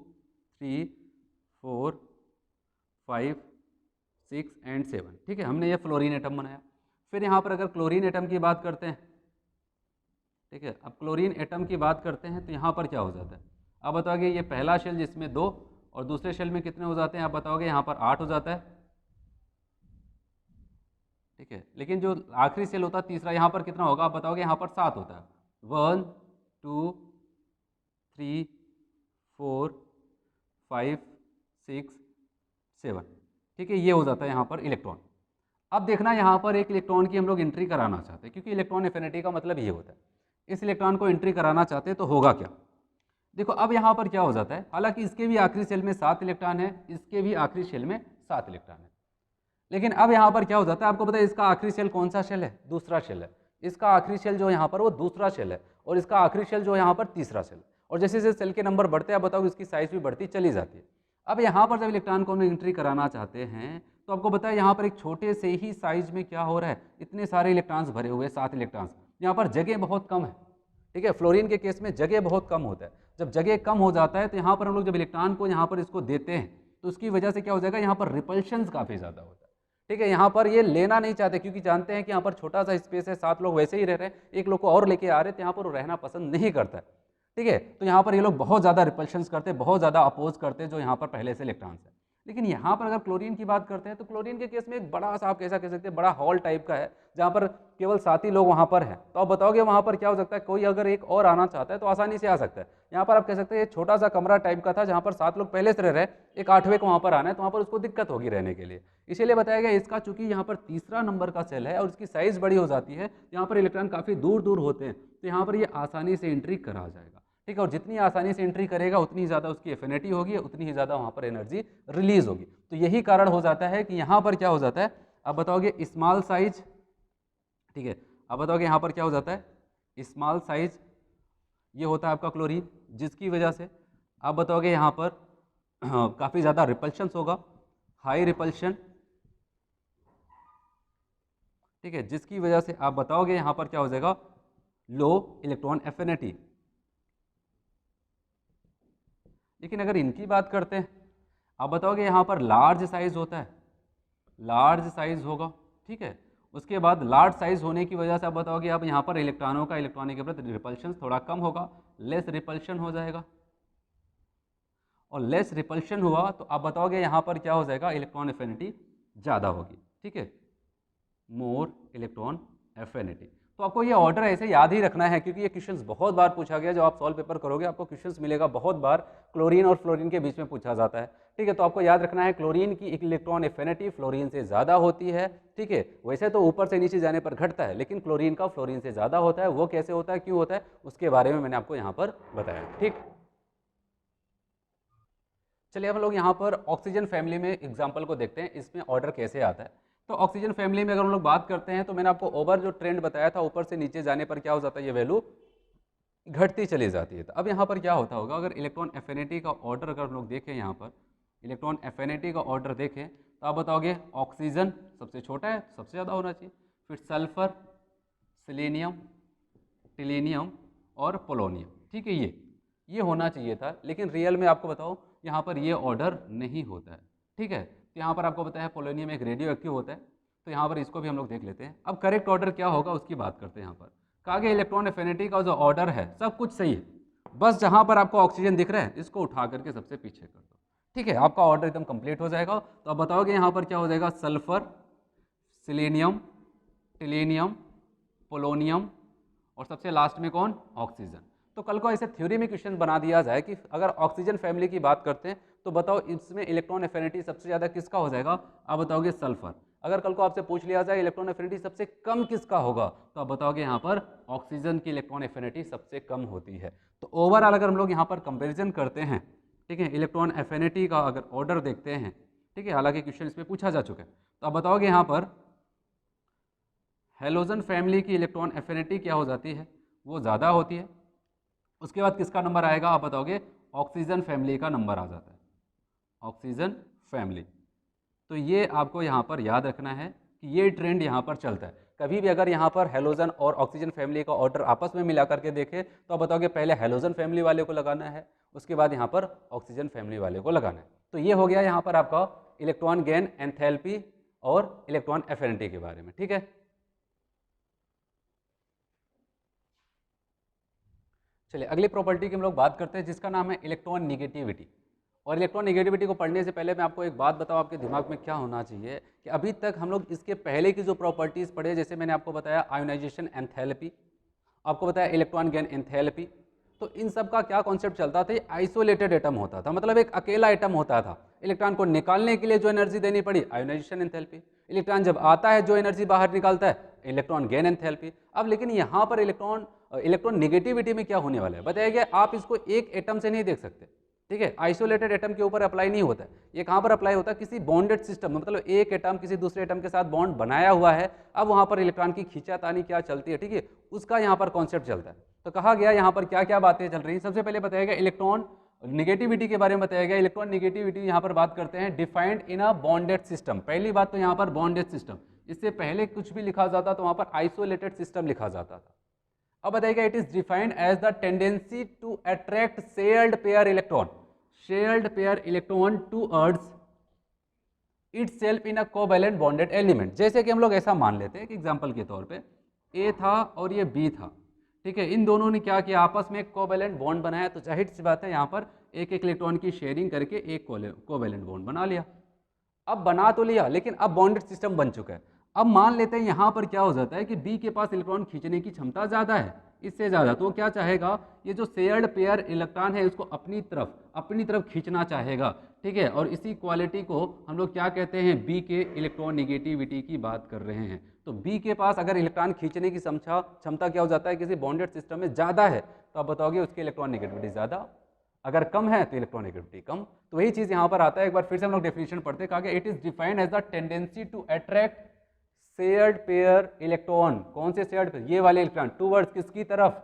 3 4 5 6 एंड 7, ठीक है, हमने ये फ्लोरीन एटम बनाया। फिर यहाँ पर अगर क्लोरीन एटम की बात करते हैं, ठीक है, अब क्लोरीन एटम की बात करते हैं तो यहाँ पर क्या हो जाता है, आप बताओगे ये पहला शेल जिसमें 2 और दूसरे शेल में कितने हो जाते हैं, आप बताओगे यहाँ पर 8 हो जाता है, ठीक है, लेकिन जो आखिरी सेल होता है तीसरा, यहाँ पर कितना होगा आप बताओगे, यहाँ पर 7 होता है, 1 2 3 4 5 6 7, ठीक है, ये हो जाता है यहाँ पर इलेक्ट्रॉन। अब देखना यहाँ पर एक इलेक्ट्रॉन की हम लोग एंट्री कराना चाहते हैं, क्योंकि इलेक्ट्रॉन एफिनिटी का मतलब ये होता है, इस इलेक्ट्रॉन को एंट्री कराना चाहते हैं तो होगा क्या। देखो अब यहाँ पर क्या हो जाता है, हालांकि इसके भी आखिरी सेल में 7 इलेक्ट्रॉन है, इसके भी आखिरी सेल में 7 इलेक्ट्रॉन है, लेकिन अब यहाँ पर क्या हो जाता है आपको पता है इसका आखिरी सेल कौन सा सेल है, दूसरा सेल है, इसका आखिरी सेल जो यहाँ पर वो दूसरा सेल है, और इसका आखिरी सेल जो यहाँ पर तीसरा सेल, और जैसे जैसे सेल के नंबर बढ़ते हैं आप बताओ इसकी साइज भी बढ़ती चली जाती है। अब यहाँ पर जब इलेक्ट्रॉन को हम एंट्री कराना चाहते हैं तो आपको बताया यहाँ पर एक छोटे से ही साइज में क्या हो रहा है, इतने सारे इलेक्ट्रॉन्स भरे हुए 7 इलेक्ट्रॉन्स, यहाँ पर जगह बहुत कम है, ठीक है, फ्लोरीन के केस में जगह बहुत कम होता है। जब जगह कम हो जाता है तो यहाँ पर हम लोग जब इलेक्ट्रॉन को यहाँ पर इसको देते हैं तो उसकी वजह से क्या हो जाएगा, यहाँ पर रिपल्शंस काफ़ी ज़्यादा होता है, ठीक है, यहाँ पर ये लेना नहीं चाहते क्योंकि जानते हैं कि यहाँ पर छोटा सा स्पेस है, 7 लोग वैसे ही रह रहे हैं, एक लोग को और लेके आ रहे हैं तो यहाँ पर वो रहना पसंद नहीं करता है, ठीक है, तो यहाँ पर ये लोग बहुत ज़्यादा रिपल्शंस करते हैं, बहुत ज़्यादा अपोज करते हैं जो यहाँ पर पहले से इलेक्ट्रॉन्स है। लेकिन यहाँ पर अगर क्लोरीन की बात करते हैं तो क्लोरीन के केस में एक बड़ा सा आप कैसा कह सकते हैं बड़ा हॉल टाइप का है, जहाँ पर केवल 7 ही लोग वहाँ पर हैं, तो आप बताओगे वहाँ पर क्या हो सकता है, कोई अगर एक और आना चाहता है तो आसानी से आ सकता है। यहाँ पर आप कह सकते हैं छोटा सा कमरा टाइप का था जहाँ पर 7 लोग पहले से रह रहे हैं, एक 8वें को वहाँ पर आना है तो वहाँ पर उसको दिक्कत होगी रहने के लिए, इसीलिए बताया गया इसका चूंकि यहाँ पर तीसरा नंबर का सेल है और इसकी साइज बड़ी हो जाती है, यहाँ पर इलेक्ट्रॉन काफ़ी दूर दूर होते हैं, तो यहाँ पर ये आसानी से एंट्री करा जाएगा, ठीक है, और जितनी आसानी से एंट्री करेगा उतनी ज़्यादा उसकी एफिनिटी होगी, उतनी ही ज़्यादा वहाँ पर एनर्जी रिलीज होगी। तो यही कारण हो जाता है कि यहाँ पर क्या हो जाता है, आप बताओगे स्मॉल साइज, ठीक है, आप बताओगे यहाँ पर क्या हो जाता है स्मॉल साइज, ये होता है आपका क्लोरीन, जिसकी वजह से आप बताओगे यहाँ पर काफ़ी ज़्यादा रिपल्शंस होगा, हाई रिपल्शन, ठीक है, जिसकी वजह से आप बताओगे यहाँ पर क्या हो जाएगा लो इलेक्ट्रॉन एफिनिटी। लेकिन अगर इनकी बात करते हैं आप बताओगे यहाँ पर लार्ज साइज होता है, लार्ज साइज होगा, ठीक है, उसके बाद लार्ज साइज होने की वजह से आप बताओगे आप यहाँ पर इलेक्ट्रॉनों का इलेक्ट्रॉनिक के प्रति रिपल्शन थोड़ा कम होगा, लेस रिपल्शन हो जाएगा, और लेस रिपल्शन हुआ तो आप बताओगे यहाँ पर क्या हो जाएगा इलेक्ट्रॉन एफिनिटी ज़्यादा होगी, ठीक है, मोर इलेक्ट्रॉन एफिनिटी। तो आपको ये ऑर्डर ऐसे याद ही रखना है क्योंकि ये क्वेश्चंस बहुत बार पूछा गया, जब आप सॉल्व पेपर करोगे आपको क्वेश्चंस मिलेगा बहुत बार, क्लोरीन और फ्लोरीन के बीच में पूछा जाता है, ठीक है, तो आपको याद रखना है क्लोरीन की इलेक्ट्रॉन एफिनिटी फ्लोरीन से ज़्यादा होती है, ठीक है, वैसे तो ऊपर से नीचे जाने पर घटता है लेकिन क्लोरीन का फ्लोरीन से ज़्यादा होता है, वो कैसे होता है क्यों होता है उसके बारे में मैंने आपको यहाँ पर बताया, ठीक। चलिए हम लोग यहाँ पर ऑक्सीजन फैमिली में एग्जाम्पल को देखते हैं, इसमें ऑर्डर कैसे आता है। तो ऑक्सीजन फैमिली में अगर हम लोग बात करते हैं तो मैंने आपको ओवर जो ट्रेंड बताया था ऊपर से नीचे जाने पर क्या हो जाता है ये वैल्यू घटती चली जाती है। तो अब यहाँ पर क्या होता होगा, अगर इलेक्ट्रॉन एफिनिटी का ऑर्डर अगर हम लोग देखें, यहाँ पर इलेक्ट्रॉन एफिनिटी का ऑर्डर देखें तो आप बताओगे ऑक्सीजन सबसे छोटा है, सबसे ज़्यादा होना चाहिए, फिर सल्फर, सेलेनियम, टिलेनियम और पोलोनियम। ठीक है, ये होना चाहिए था, लेकिन रियल में आपको बताओ यहाँ पर ये ऑर्डर नहीं होता है। ठीक है, तो यहाँ पर आपको पता है पोलोनियम एक रेडियो एक्टिव होता है, तो यहाँ पर इसको भी हम लोग देख लेते हैं। अब करेक्ट ऑर्डर क्या होगा उसकी बात करते हैं। यहाँ पर कहा गया इलेक्ट्रॉन एफिनिटी का जो ऑर्डर है सब कुछ सही है, बस जहाँ पर आपको ऑक्सीजन दिख रहा है इसको उठा करके सबसे पीछे कर दो। ठीक है, आपका ऑर्डर एकदम कंप्लीट हो जाएगा। तो आप बताओगे यहाँ पर क्या हो जाएगा, सल्फर, सेलेनियम, टिलेनियम, पोलोनियम और सबसे लास्ट में कौन, ऑक्सीजन। तो कल को ऐसे थ्योरी में क्वेश्चन बना दिया जाए कि अगर ऑक्सीजन फैमिली की बात करते हैं तो बताओ इसमें इलेक्ट्रॉन एफिनिटी सबसे ज़्यादा किसका हो जाएगा, आप बताओगे सल्फर। अगर कल को आपसे पूछ लिया जाए इलेक्ट्रॉन एफिनिटी सबसे कम किसका होगा, तो आप बताओगे यहाँ पर ऑक्सीजन की इलेक्ट्रॉन एफिनिटी सबसे कम होती है। तो ओवरऑल अगर हम लोग यहाँ पर कंपेरिजन करते हैं, ठीक है, इलेक्ट्रॉन एफिनिटी का अगर ऑर्डर देखते हैं, ठीक है, हालांकि क्वेश्चन इसमें पूछा जा चुका है, तो आप बताओगे यहाँ पर हेलोजन फैमिली की इलेक्ट्रॉन एफिनिटी क्या हो जाती है, वो ज़्यादा होती है। उसके बाद किसका नंबर आएगा, आप बताओगे ऑक्सीजन फैमिली का नंबर आ जाता है, ऑक्सीजन फैमिली। तो ये आपको यहाँ पर याद रखना है कि ये ट्रेंड यहाँ पर चलता है। कभी भी अगर यहाँ पर हेलोजन और ऑक्सीजन फैमिली का ऑर्डर आपस में मिला करके देखे तो आप बताओगे पहले हेलोजन फैमिली वाले को लगाना है, उसके बाद यहाँ पर ऑक्सीजन फैमिली वाले को लगाना है। तो ये हो गया यहाँ पर आपका इलेक्ट्रॉन गेन, एंथैल्पी और इलेक्ट्रॉन एफिनिटी के बारे में। ठीक है, चलिए अगली प्रॉपर्टी की हम लोग बात करते हैं जिसका नाम है इलेक्ट्रॉन निगेटिविटी। और इलेक्ट्रॉन निगेटिविटी को पढ़ने से पहले मैं आपको एक बात बताऊं, आपके दिमाग में क्या होना चाहिए कि अभी तक हम लोग इसके पहले की जो प्रॉपर्टीज़ पढ़े, जैसे मैंने आपको बताया आयोनाइजेशन एंथैल्पी, आपको बताया इलेक्ट्रॉन गेन एंथैल्पी, तो इन सब का क्या कॉन्सेप्ट चलता था, आइसोलेटेड एटम होता था, मतलब एक अकेला एटम होता था। इलेक्ट्रॉन को निकालने के लिए जो एनर्जी देनी पड़ी, आयोनाइजेशन एंथैल्पी। इलेक्ट्रॉन जब आता है जो एनर्जी बाहर निकालता है, इलेक्ट्रॉन गेन एंथैल्पी। अब लेकिन यहाँ पर इलेक्ट्रॉन निगेटिविटी में क्या होने वाला है बताया गया, आप इसको एक एटम से नहीं देख सकते। ठीक है, आइसोलेटेड एटम के ऊपर अप्लाई नहीं होता है, ये कहाँ पर अप्लाई होता है, किसी बॉन्डेड सिस्टम में, मतलब एक एटम किसी दूसरे एटम के साथ बॉन्ड बनाया हुआ है, अब वहाँ पर इलेक्ट्रॉन की खींचातानी क्या चलती है, ठीक है, उसका यहाँ पर कॉन्सेप्ट चलता है। तो कहा गया यहाँ पर क्या क्या बातें चल रही हैं, सबसे पहले बताया गया इलेक्ट्रॉन निगेटिविटी के बारे में बताया गया। इलेक्ट्रॉन निगेटिविटी यहाँ पर बात करते हैं defined in a bonded system. पहली बात तो यहाँ पर बॉन्डेड सिस्टम, इससे पहले कुछ भी लिखा जाता तो वहाँ पर आइसोलेटेड सिस्टम लिखा जाता था। अब बताइएगा it is defined as the tendency to attract shared pair electron, shared pair electron to earth itself in a covalent bonded element. जैसे कि हम लोग ऐसा मान लेते हैं कि एग्जांपल के तौर पे ए था और ये बी था, ठीक है, इन दोनों ने क्या किया, आपस में एक कोवैलेंट बॉन्ड बनाया, तो जाहिर सी बात है यहाँ पर एक एक इलेक्ट्रॉन की शेयरिंग करके एक कोवैलेंट बॉन्ड बना लिया। अब बना तो लिया लेकिन अब बॉन्डेड सिस्टम बन चुका है। अब मान लेते हैं यहाँ पर क्या हो जाता है कि बी के पास इलेक्ट्रॉन खींचने की क्षमता ज़्यादा है, इससे ज़्यादा, तो वो क्या चाहेगा, ये जो शेयर्ड पेयर इलेक्ट्रॉन है उसको अपनी तरफ खींचना चाहेगा। ठीक है, और इसी क्वालिटी को हम लोग क्या कहते हैं, बी के इलेक्ट्रॉन निगेटिविटी की बात कर रहे हैं। तो बी के पास अगर इलेक्ट्रॉन खींचने की क्षमता क्या हो जाता है, किसी बॉन्डेड सिस्टम में ज़्यादा है, तो आप बताओगे उसकी इलेक्ट्रॉन निगेटिविटी ज़्यादा, अगर कम है तो इलेक्ट्रॉन नेगेटिविटी कम। तो वही चीज़ यहाँ पर आता है, एक बार फिर से हम लोग डेफिनेशन पढ़ते हैं। कहा गया it is defined as the tendency to attract shared pair electron, कौन से शेयर्ड पेयर, ये वाले इलेक्ट्रॉन, टूवर्ड्स किसकी तरफ,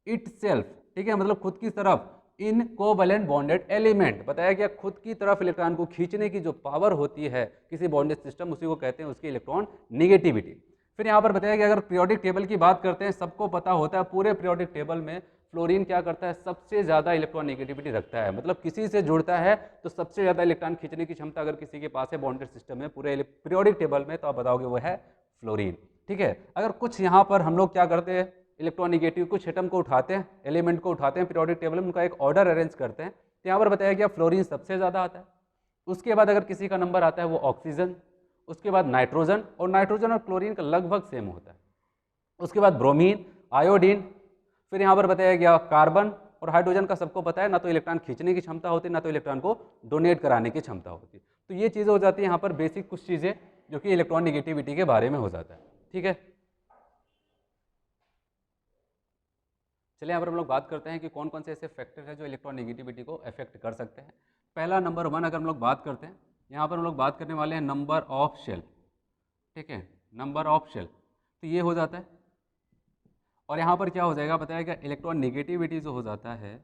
इटसेल्फ, ठीक है, मतलब खुद की तरफ, इन कोवैलेंट बॉन्डेड एलिमेंट। बताया गया खुद की तरफ इलेक्ट्रॉन को खींचने की जो पावर होती है किसी बॉन्डेड सिस्टम, उसी को कहते हैं उसकी इलेक्ट्रॉन निगेटिविटी। फिर यहाँ पर बताया गया अगर पीरियोडिक टेबल की बात करते हैं, सबको पता होता है पूरे पीरियोडिक टेबल में फ्लोरीन क्या करता है, सबसे ज़्यादा इलेक्ट्रॉन नेगेटिविटी रखता है, मतलब किसी से जुड़ता है तो सबसे ज़्यादा इलेक्ट्रॉन खींचने की क्षमता अगर किसी के पास है बॉन्डेड सिस्टम में पूरे पीरियोडिक टेबल में, तो आप बताओगे वो है फ्लोरीन। ठीक है, अगर कुछ यहाँ पर हम लोग क्या करते हैं, इलेक्ट्रॉन निगेटिव कुछ एटम को उठाते हैं, एलिमेंट को उठाते हैं पीरियोडिक टेबल में, उनका एक ऑर्डर अरेंज करते हैं, तो यहाँ पर बताया गया फ्लोरीन सबसे ज़्यादा आता है। उसके बाद अगर किसी का नंबर आता है वो ऑक्सीजन, उसके बाद नाइट्रोजन, और नाइट्रोजन और क्लोरीन का लगभग सेम होता है, उसके बाद ब्रोमीन, आयोडीन, फिर यहाँ पर बताया गया कार्बन और हाइड्रोजन का सबको पता है ना तो इलेक्ट्रॉन खींचने की क्षमता होती है ना तो इलेक्ट्रॉन को डोनेट कराने की क्षमता होती है। तो ये चीज़ें हो जाती है यहाँ पर बेसिक कुछ चीज़ें जो कि इलेक्ट्रॉन निगेटिविटी के बारे में हो जाता है। ठीक है, चलिए यहाँ पर हम लोग बात करते हैं कि कौन कौन से ऐसे फैक्टर हैं जो इलेक्ट्रॉन निगेटिविटी को अफेक्ट कर सकते हैं। पहला नंबर 1 अगर हम लोग बात करते हैं, यहाँ पर हम लोग बात करने वाले हैं नंबर ऑफ शेल। ठीक है, नंबर ऑफ शेल, तो ये हो जाता है। और यहाँ पर क्या हो जाएगा बताएगा, इलेक्ट्रॉन नेगेटिविटी जो हो जाता है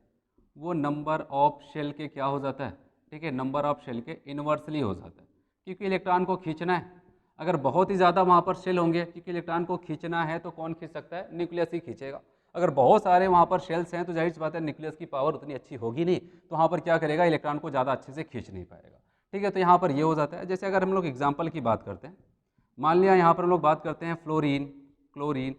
वो नंबर ऑफ शेल के क्या हो जाता है, ठीक है, नंबर ऑफ शेल के इन्वर्सली हो जाता है, क्योंकि इलेक्ट्रॉन को खींचना है। अगर बहुत ही ज़्यादा वहाँ पर शेल होंगे, क्योंकि इलेक्ट्रॉन को खींचना है तो कौन खींच सकता है, न्यूक्लियस ही खींचेगा। अगर बहुत सारे वहाँ पर शेल्स हैं तो जाहिर सी बात है न्यूक्लियस की पावर उतनी अच्छी होगी नहीं, तो वहाँ पर क्या करेगा, इलेक्ट्रॉन को ज़्यादा अच्छे से खींच नहीं पाएगा। ठीक है, तो यहाँ पर ये हो जाता है। जैसे अगर हम लोग एग्जाम्पल की बात करते हैं, मान लिया यहाँ पर हम लोग बात करते हैं फ्लोरीन, क्लोरीन,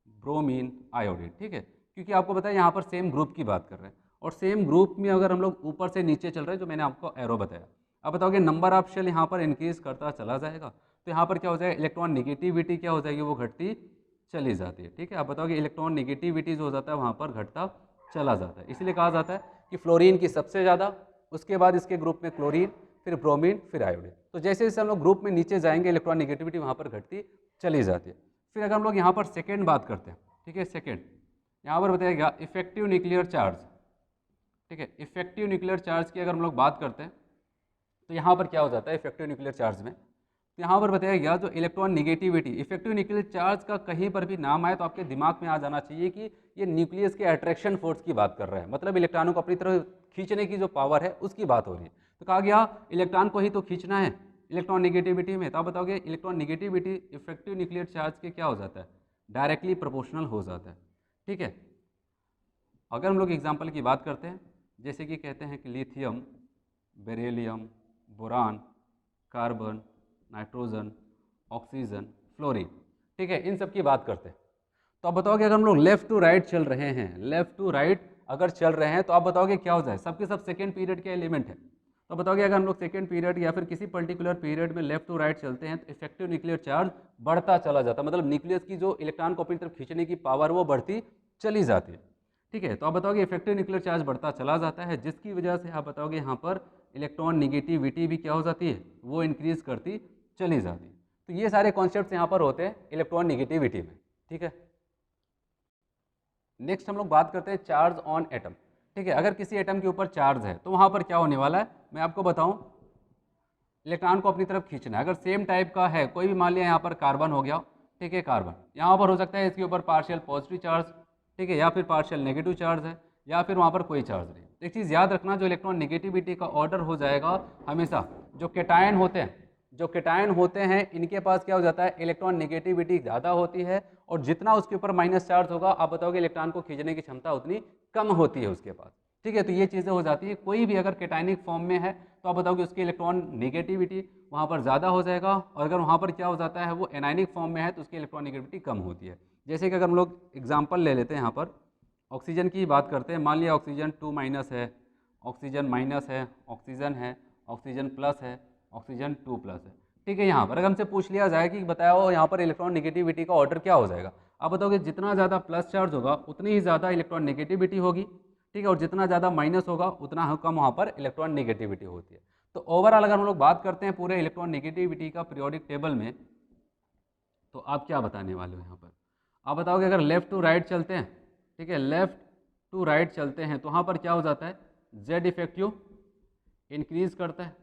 ब्रोमीन, आयोडीन, ठीक है, क्योंकि आपको पता है यहाँ पर सेम ग्रुप की बात कर रहे हैं, और सेम ग्रुप में अगर हम लोग ऊपर से नीचे चल रहे हैं, जो मैंने आपको एरो बताया, अब बताओगे नंबर ऑफ शेल यहाँ पर इंक्रीज करता चला जाएगा, तो यहाँ पर क्या हो जाएगा, इलेक्ट्रॉन निगेटिविटी क्या हो जाएगी, वो घटती चली जाती है। ठीक है, आप बताओगे इलेक्ट्रॉन निगेटिविटी जो हो जाता है वहाँ पर घटता चला जाता है। इसलिए कहा जाता है कि फ्लोरीन की सबसे ज़्यादा, उसके बाद इसके ग्रुप में क्लोरीन, फिर ब्रोमीन, फिर आयोडीन। तो जैसे जैसे हम लोग ग्रुप में नीचे जाएंगे इलेक्ट्रॉन निगेटिविटी वहाँ पर घटती चली जाती है। फिर अगर हम लोग यहाँ पर सेकेंड बात करते हैं, ठीक है, सेकेंड यहाँ पर बताया गया इफेक्टिव न्यूक्लियर चार्ज। ठीक है, इफेक्टिव न्यूक्लियर चार्ज की अगर हम लोग बात करते हैं तो यहाँ पर क्या हो जाता है इफेक्टिव न्यूक्लियर चार्ज में, तो यहाँ पर बताया गया जो electron negativity, effective nuclear charge का कहीं पर भी नाम आए तो आपके दिमाग में आ जाना चाहिए कि ये न्यूक्लियस के अट्रैक्शन फोर्स की बात कर रहा है, मतलब इलेक्ट्रॉनों को अपनी तरफ खींचने की जो पावर है उसकी बात हो रही है। तो कहा गया इलेक्ट्रॉन को ही तो खींचना है इलेक्ट्रॉन निगेटिविटी में, तो आप बताओगे electron negativity effective nuclear charge के क्या हो जाता है, डायरेक्टली प्रोपोर्शनल हो जाता है। ठीक है, अगर हम लोग एग्जाम्पल की बात करते हैं, जैसे कि कहते हैं कि lithium, beryllium, boron, carbon, nitrogen, oxygen, fluorine, ठीक है, इन सब की बात करते हैं। तो आप बताओगे अगर हम लोग लेफ्ट टू राइट चल रहे हैं, लेफ्ट टू राइट अगर चल रहे हैं तो आप बताओगे क्या हो जाए, सबके सब सेकेंड पीरियड के एलिमेंट है। तो बताओगे अगर हम लोग सेकेंड पीरियड या फिर किसी पर्टिकुलर पीरियड में लेफ्ट टू राइट चलते हैं तो इफेक्टिव न्यूक्लियर चार्ज बढ़ता चला जाता है, मतलब न्यूक्लियस की जो इलेक्ट्रॉन को अपनी तरफ खींचने की पावर वो बढ़ती चली जाती है। ठीक है, तो आप बताओगे इफेक्टिव न्यूक्लियर चार्ज बढ़ता चला जाता है, जिसकी वजह से आप बताओगे यहाँ पर इलेक्ट्रॉन निगेटिविटी भी क्या हो जाती है, वो इंक्रीज करती चली जाती है। तो ये सारे कॉन्सेप्ट्स यहाँ पर होते हैं इलेक्ट्रॉन निगेटिविटी में। ठीक है, नेक्स्ट हम लोग बात करते हैं चार्ज ऑन एटम। ठीक है, अगर किसी एटम के ऊपर चार्ज है तो वहाँ पर क्या होने वाला है, मैं आपको बताऊँ, इलेक्ट्रॉन को अपनी तरफ खींचना है। अगर सेम टाइप का है, कोई भी मान लिया यहाँ पर कार्बन हो गया, ठीक है, कार्बन यहाँ पर हो सकता है इसके ऊपर पार्शियल पॉजिटिव चार्ज, ठीक है, या फिर पार्शियल नेगेटिव चार्ज है, या फिर वहाँ पर कोई चार्ज नहीं। एक चीज़ याद रखना, जो इलेक्ट्रॉन नेगेटिविटी का ऑर्डर हो जाएगा हमेशा जो केटायन होते हैं, जो केटायन होते हैं इनके पास क्या हो जाता है, इलेक्ट्रॉन नेगेटिविटी ज़्यादा होती है, और जितना उसके ऊपर माइनस चार्ज होगा आप बताओगे इलेक्ट्रॉन को खींचने की क्षमता उतनी कम होती है उसके पास। ठीक है, तो ये चीज़ें हो जाती है। कोई भी अगर केटायनिक फॉर्म में है तो आप बताओगे उसकी इलेक्ट्रॉन नेगेटिविटी वहाँ पर ज़्यादा हो जाएगा, और अगर वहाँ पर क्या हो जाता है वो एनायनिक फॉर्म में है तो उसकी इलेक्ट्रॉन नेगेटिविटी कम होती है। जैसे कि अगर हम लोग एग्जाम्पल ले लेते हैं, यहाँ पर ऑक्सीजन की बात करते हैं, मान लिया ऑक्सीजन 2- है, ऑक्सीजन माइनस है, ऑक्सीजन है, ऑक्सीजन प्लस है, ऑक्सीजन 2+ है। ठीक है, यहाँ पर अगर हमसे पूछ लिया जाए कि बताओ यहाँ पर इलेक्ट्रॉन नेगेटिविटी का ऑर्डर क्या हो जाएगा, आप बताओगे जितना ज़्यादा प्लस चार्ज होगा उतनी ही ज़्यादा इलेक्ट्रॉन नेगेटिविटी होगी। ठीक है, और जितना ज़्यादा माइनस होगा उतना कम वहाँ पर इलेक्ट्रॉन नेगेटिविटी होती है। तो ओवरऑल अगर हम लोग बात करते हैं पूरे इलेक्ट्रॉन नेगेटिविटी का पीरियोडिक टेबल में, तो आप क्या बताने वाले हो यहाँ पर, आप बताओगे अगर लेफ़्ट टू राइट चलते हैं, ठीक है, लेफ़्ट टू राइट चलते हैं तो वहाँ पर क्या हो जाता है, जेड इफेक्टिव इंक्रीज करता है,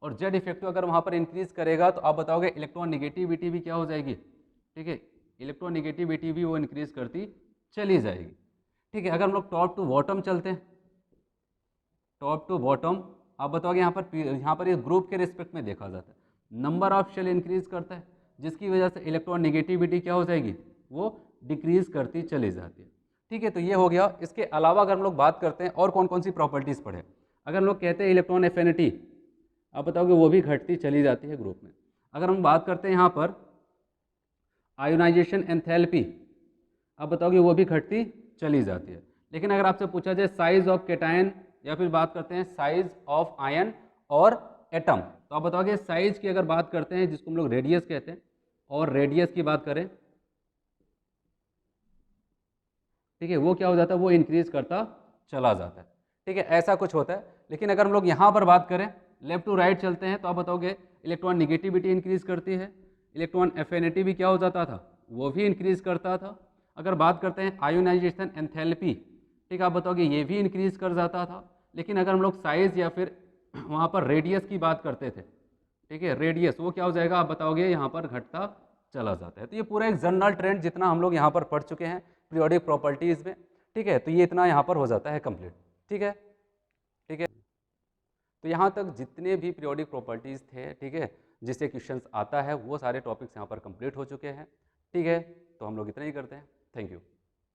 और जेड इफेक्टिव अगर वहाँ पर इंक्रीज करेगा तो आप बताओगे इलेक्ट्रॉन निगेटिविटी भी क्या हो जाएगी। ठीक है, इलेक्ट्रॉन निगेटिविटी भी वो इंक्रीज करती चली जाएगी। ठीक है, अगर हम लोग टॉप टू बॉटम चलते हैं, टॉप टू बॉटम, आप बताओगे यहाँ पर इस ग्रुप के रिस्पेक्ट में देखा जाता है, नंबर ऑफ शेल इंक्रीज करता है, जिसकी वजह से इलेक्ट्रॉन निगेटिविटी क्या हो जाएगी, वो डिक्रीज करती चली जाती है। ठीक है, तो ये हो गया। इसके अलावा अगर हम लोग बात करते हैं और कौन कौन सी प्रॉपर्टीज़ पढ़े, अगर हम लोग कहते हैं इलेक्ट्रॉन एफिनिटी, आप बताओगे वो भी घटती चली जाती है ग्रुप में। अगर हम बात करते हैं यहाँ पर आयोनाइजेशन एंथैल्पी, आप बताओगे वो भी घटती चली जाती है। लेकिन अगर आपसे पूछा जाए साइज ऑफ केटायन, या फिर बात करते हैं साइज ऑफ आयन और एटम, तो आप बताओगे साइज की अगर बात करते हैं जिसको हम लोग रेडियस कहते हैं, और रेडियस की बात करें, ठीक है, वो क्या हो जाता है, वो इंक्रीज करता चला जाता है। ठीक है, ऐसा कुछ होता है। लेकिन अगर हम लोग यहाँ पर बात करें लेफ्ट टू राइट चलते हैं तो आप बताओगे इलेक्ट्रॉन निगेटिविटी इंक्रीज करती है, इलेक्ट्रॉन एफिनिटी भी क्या हो जाता था, वो भी इंक्रीज करता था। अगर बात करते हैं आयोनाइजेशन एंथैल्पी, ठीक है, आप बताओगे ये भी इंक्रीज कर जाता था। लेकिन अगर हम लोग साइज या फिर वहाँ पर रेडियस की बात करते थे, ठीक है, रेडियस वो क्या हो जाएगा, आप बताओगे यहाँ पर घटता चला जाता है। तो ये पूरा एक जनरल ट्रेंड जितना हम लोग यहाँ पर पढ़ चुके हैं, पीरियोडिक प्रॉपर्टीज़ में, ठीक है। तो ये इतना यहाँ पर हो जाता है कंप्लीट, ठीक है, ठीक है। तो यहाँ तक जितने भी पीरियोडिक प्रॉपर्टीज़ थे, ठीक है, जिससे क्वेश्चंस आता है, वो सारे टॉपिक्स यहाँ पर कंप्लीट हो चुके हैं, ठीक है। तो हम लोग इतना ही करते हैं। Thank you.